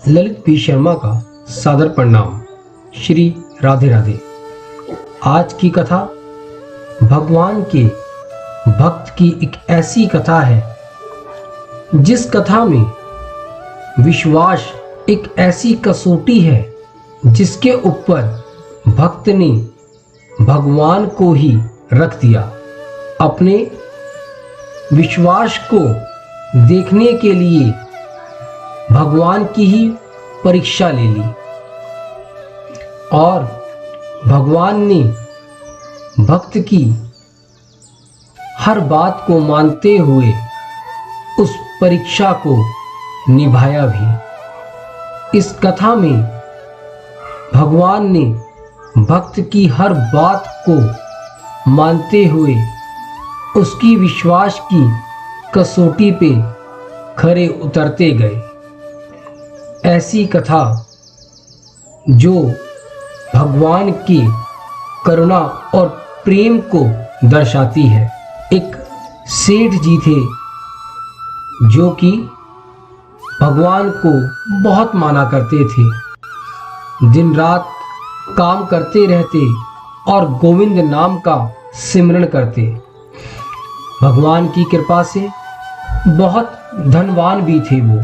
Lalit P Sharma का सादर प्रणाम। श्री राधे राधे। आज की कथा भगवान के भक्त की एक ऐसी कथा है जिस कथा में विश्वास एक ऐसी कसौटी है जिसके ऊपर भक्त ने भगवान को ही रख दिया। अपने विश्वास को देखने के लिए भगवान की ही परीक्षा ले ली और भगवान ने भक्त की हर बात को मानते हुए उस परीक्षा को निभाया भी। इस कथा में भगवान ने भक्त की हर बात को मानते हुए उसकी विश्वास की कसौटी पे खरे उतरते गए। ऐसी कथा जो भगवान की करुणा और प्रेम को दर्शाती है। एक सेठ जी थे जो कि भगवान को बहुत माना करते थे, दिन रात काम करते रहते और गोविंद नाम का सिमरन करते। भगवान की कृपा से बहुत धनवान भी थे वो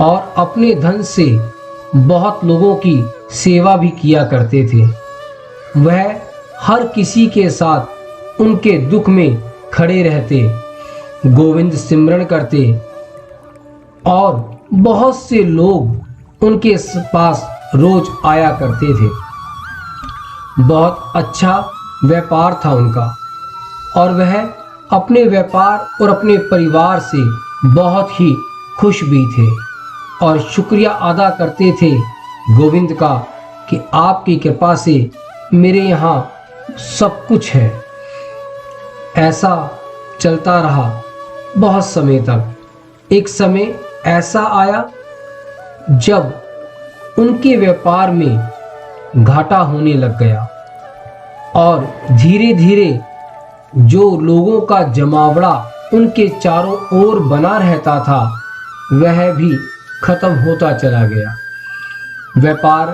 और अपने धन से बहुत लोगों की सेवा भी किया करते थे। वह हर किसी के साथ उनके दुख में खड़े रहते, गोविंद सिमरन करते और बहुत से लोग उनके पास रोज आया करते थे। बहुत अच्छा व्यापार था उनका और वह अपने व्यापार और अपने परिवार से बहुत ही खुश भी थे और शुक्रिया अदा करते थे गोविंद का कि आपकी कृपा से मेरे यहाँ सब कुछ है। ऐसा चलता रहा बहुत समय तक। एक समय ऐसा आया जब उनके व्यापार में घाटा होने लग गया और धीरे धीरे जो लोगों का जमावड़ा उनके चारों ओर बना रहता था वह भी खत्म होता चला गया। व्यापार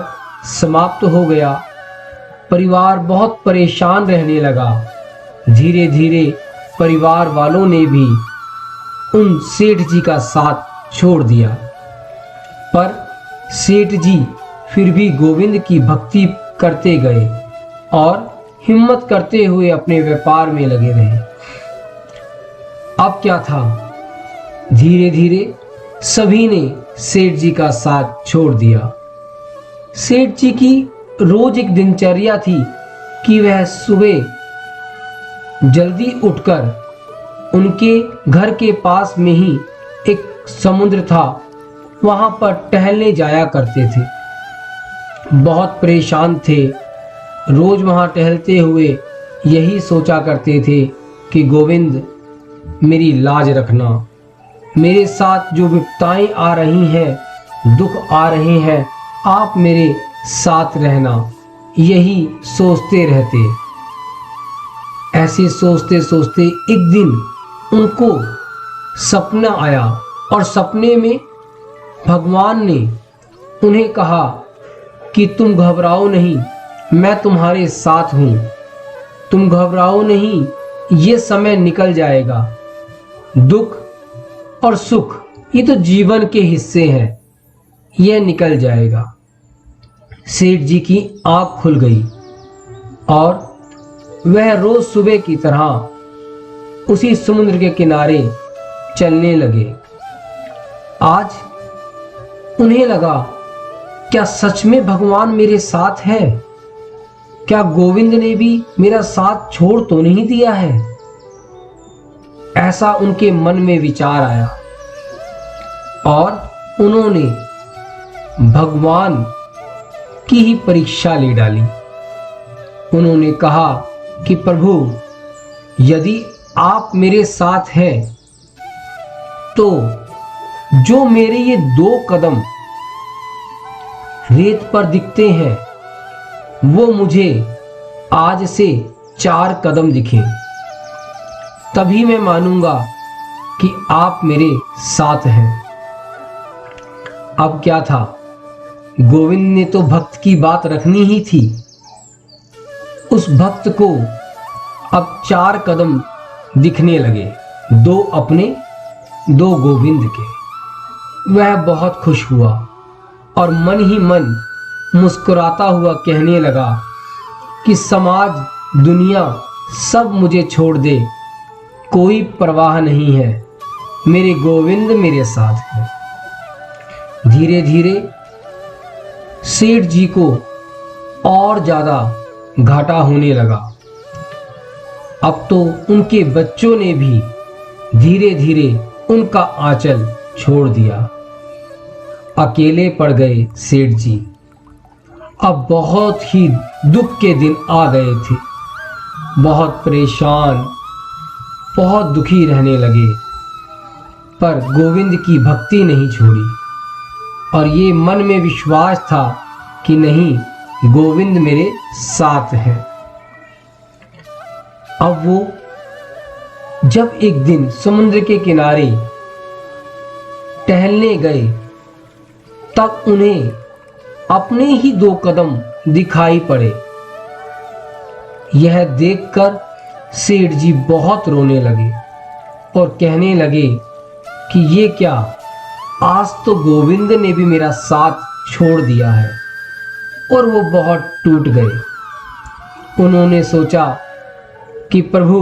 समाप्त हो गया, परिवार बहुत परेशान रहने लगा। धीरे धीरे परिवार वालों ने भी उन सेठ जी का साथ छोड़ दिया, पर सेठ जी फिर भी गोविंद की भक्ति करते गए और हिम्मत करते हुए अपने व्यापार में लगे रहे। अब क्या था, धीरे धीरे सभी ने सेठ जी का साथ छोड़ दिया। सेठ जी की रोज एक दिनचर्या थी कि वह सुबह जल्दी उठकर उनके घर के पास में ही एक समुद्र था, वहां पर टहलने जाया करते थे। बहुत परेशान थे, रोज वहां टहलते हुए यही सोचा करते थे कि गोविंद मेरी लाज रखना, मेरे साथ जो विपत्ताएं आ रही हैं, दुख आ रहे हैं, आप मेरे साथ रहना, यही सोचते रहते। ऐसे सोचते सोचते एक दिन उनको सपना आया और सपने में भगवान ने उन्हें कहा कि तुम घबराओ नहीं, मैं तुम्हारे साथ हूं, तुम घबराओ नहीं, ये समय निकल जाएगा। दुख और सुख ये तो जीवन के हिस्से हैं, यह निकल जाएगा। सेठ जी की आंख खुल गई और वह रोज सुबह की तरह उसी समुद्र के किनारे चलने लगे। आज उन्हें लगा, क्या सच में भगवान मेरे साथ है? क्या गोविंद ने भी मेरा साथ छोड़ तो नहीं दिया है? ऐसा उनके मन में विचार आया और उन्होंने भगवान की ही परीक्षा ले डाली। उन्होंने कहा कि प्रभु, यदि आप मेरे साथ हैं तो जो मेरे ये 2 कदम रेत पर दिखते हैं वो मुझे आज से 4 कदम दिखें, तभी मैं मानूंगा कि आप मेरे साथ हैं। अब क्या था, गोविंद ने तो भक्त की बात रखनी ही थी। उस भक्त को अब 4 कदम दिखने लगे, 2 अपने 2 गोविंद के। वह बहुत खुश हुआ और मन ही मन मुस्कुराता हुआ कहने लगा कि समाज, दुनिया सब मुझे छोड़ दे, कोई परवाह नहीं है, मेरे गोविंद मेरे साथ हैं। धीरे धीरे सेठ जी को और ज्यादा घाटा होने लगा। अब तो उनके बच्चों ने भी धीरे धीरे उनका आंचल छोड़ दिया। अकेले पड़ गए सेठ जी। अब बहुत ही दुख के दिन आ गए थे। बहुत परेशान, बहुत दुखी रहने लगे, पर गोविंद की भक्ति नहीं छोड़ी और ये मन में विश्वास था कि नहीं, गोविंद मेरे साथ है। अब वो जब एक दिन समुद्र के किनारे टहलने गए, तब उन्हें अपने ही 2 कदम दिखाई पड़े। यह देखकर सेठ जी बहुत रोने लगे और कहने लगे कि ये क्या, आज तो गोविंद ने भी मेरा साथ छोड़ दिया है। और वो बहुत टूट गए। उन्होंने सोचा कि प्रभु,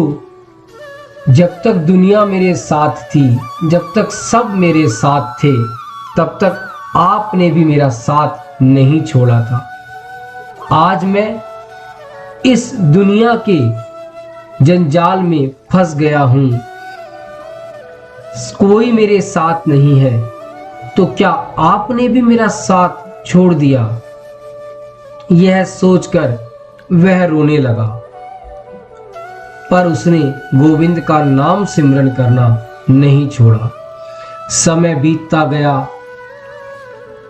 जब तक दुनिया मेरे साथ थी, जब तक सब मेरे साथ थे, तब तक आपने भी मेरा साथ नहीं छोड़ा था। आज मैं इस दुनिया के जंजाल में फंस गया हूं, कोई मेरे साथ नहीं है, तो क्या आपने भी मेरा साथ छोड़ दिया? यह सोचकर वह रोने लगा, पर उसने गोविंद का नाम सिमरन करना नहीं छोड़ा। समय बीतता गया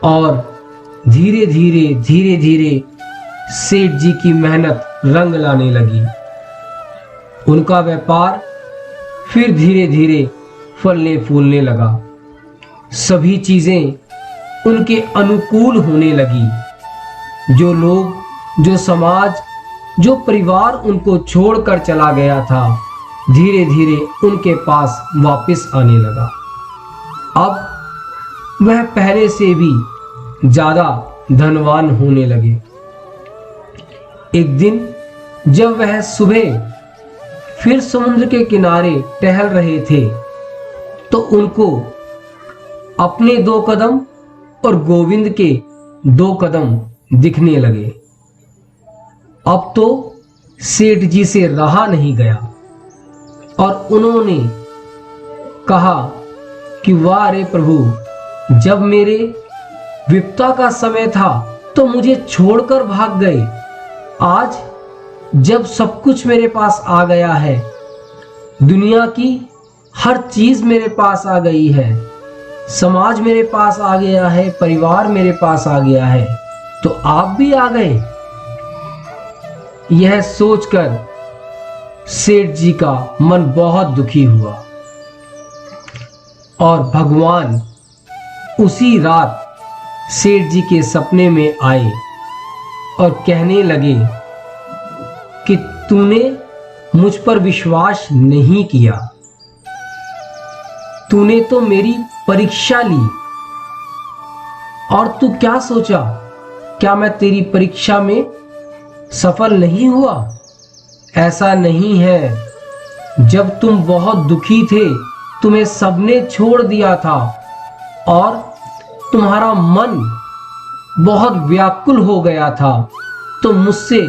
और धीरे धीरे सेठ जी की मेहनत रंग लाने लगी। उनका व्यापार फिर धीरे धीरे फलने फूलने लगा। सभी चीजें उनके अनुकूल होने लगी। जो लोग, जो समाज, जो परिवार उनको छोड़कर चला गया था, धीरे धीरे उनके पास वापस आने लगा। अब वह पहले से भी ज्यादा धनवान होने लगे। एक दिन जब वह सुबह फिर समुद्र के किनारे टहल रहे थे, तो उनको अपने 2 कदम और गोविंद के 2 कदम दिखने लगे। अब तो सेठ जी से रहा नहीं गया और उन्होंने कहा कि वाह रे प्रभु, जब मेरे विपदा का समय था तो मुझे छोड़कर भाग गए। आज जब सब कुछ मेरे पास आ गया है, दुनिया की हर चीज मेरे पास आ गई है, समाज मेरे पास आ गया है, परिवार मेरे पास आ गया है, तो आप भी आ गए। यह सोचकर सेठ जी का मन बहुत दुखी हुआ और भगवान उसी रात सेठ जी के सपने में आए और कहने लगे कि तूने मुझ पर विश्वास नहीं किया, तूने तो मेरी परीक्षा ली और तू क्या सोचा, क्या मैं तेरी परीक्षा में सफल नहीं हुआ? ऐसा नहीं है। जब तुम बहुत दुखी थे, तुम्हें सबने छोड़ दिया था और तुम्हारा मन बहुत व्याकुल हो गया था, तो मुझसे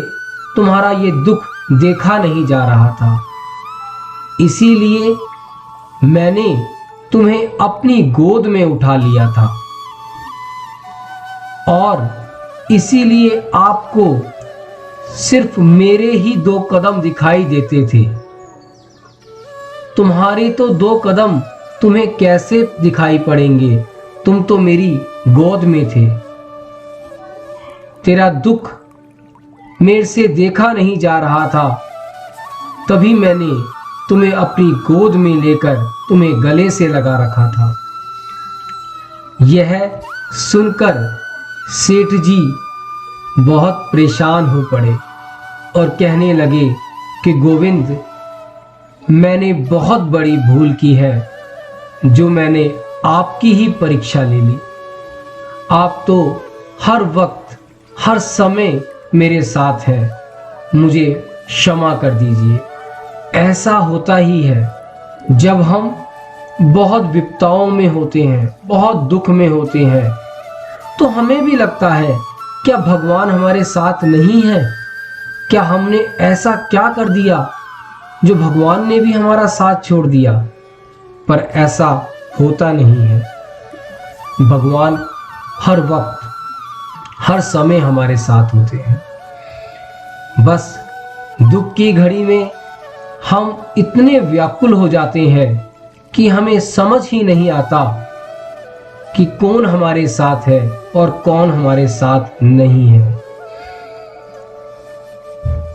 तुम्हारा ये दुख देखा नहीं जा रहा था। इसीलिए मैंने तुम्हें अपनी गोद में उठा लिया था और इसीलिए आपको सिर्फ मेरे ही 2 कदम दिखाई देते थे। तुम्हारे तो 2 कदम तुम्हें कैसे दिखाई पड़ेंगे? तुम तो मेरी गोद में थे। तेरा दुख मेरे से देखा नहीं जा रहा था, तभी मैंने तुम्हें अपनी गोद में लेकर तुम्हें गले से लगा रखा था। यह सुनकर सेठ जी बहुत परेशान हो पड़े और कहने लगे कि गोविंद, मैंने बहुत बड़ी भूल की है जो मैंने आपकी ही परीक्षा ले ली। आप तो हर वक्त हर समय मेरे साथ हैं, मुझे क्षमा कर दीजिए। ऐसा होता ही है जब हम बहुत विपदाओं में होते हैं, बहुत दुख में होते हैं, तो हमें भी लगता है क्या भगवान हमारे साथ नहीं है? क्या हमने ऐसा क्या कर दिया जो भगवान ने भी हमारा साथ छोड़ दिया? पर ऐसा होता नहीं है। भगवान हर वक्त हर समय हमारे साथ होते हैं। बस दुख की घड़ी में हम इतने व्याकुल हो जाते हैं कि हमें समझ ही नहीं आता कि कौन हमारे साथ है और कौन हमारे साथ नहीं है।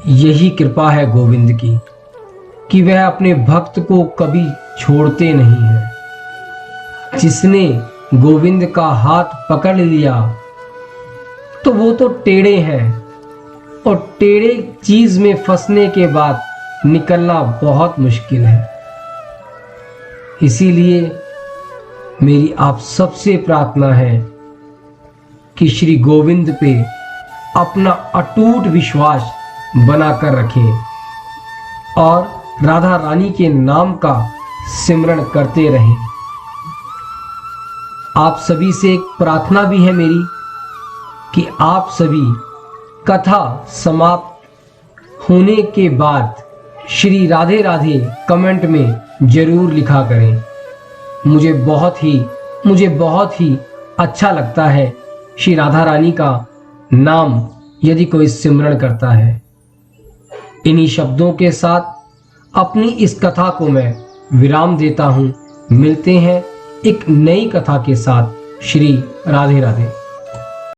यही कृपा है गोविंद की कि वह अपने भक्त को कभी छोड़ते नहीं हैं। जिसने गोविंद का हाथ पकड़ लिया तो वो तो टेढ़े हैं, और टेढ़े चीज में फंसने के बाद निकलना बहुत मुश्किल है। इसीलिए मेरी आप सबसे प्रार्थना है कि श्री गोविंद पे अपना अटूट विश्वास बनाकर रखें और राधा रानी के नाम का सिमरण करते रहें। आप सभी से एक प्रार्थना भी है मेरी कि आप सभी कथा समाप्त होने के बाद श्री राधे राधे कमेंट में जरूर लिखा करें। मुझे बहुत ही अच्छा लगता है श्री राधा रानी का नाम यदि कोई सिमरण करता है। इन्हीं शब्दों के साथ अपनी इस कथा को मैं विराम देता हूं। मिलते हैं एक नई कथा के साथ। श्री राधे राधे।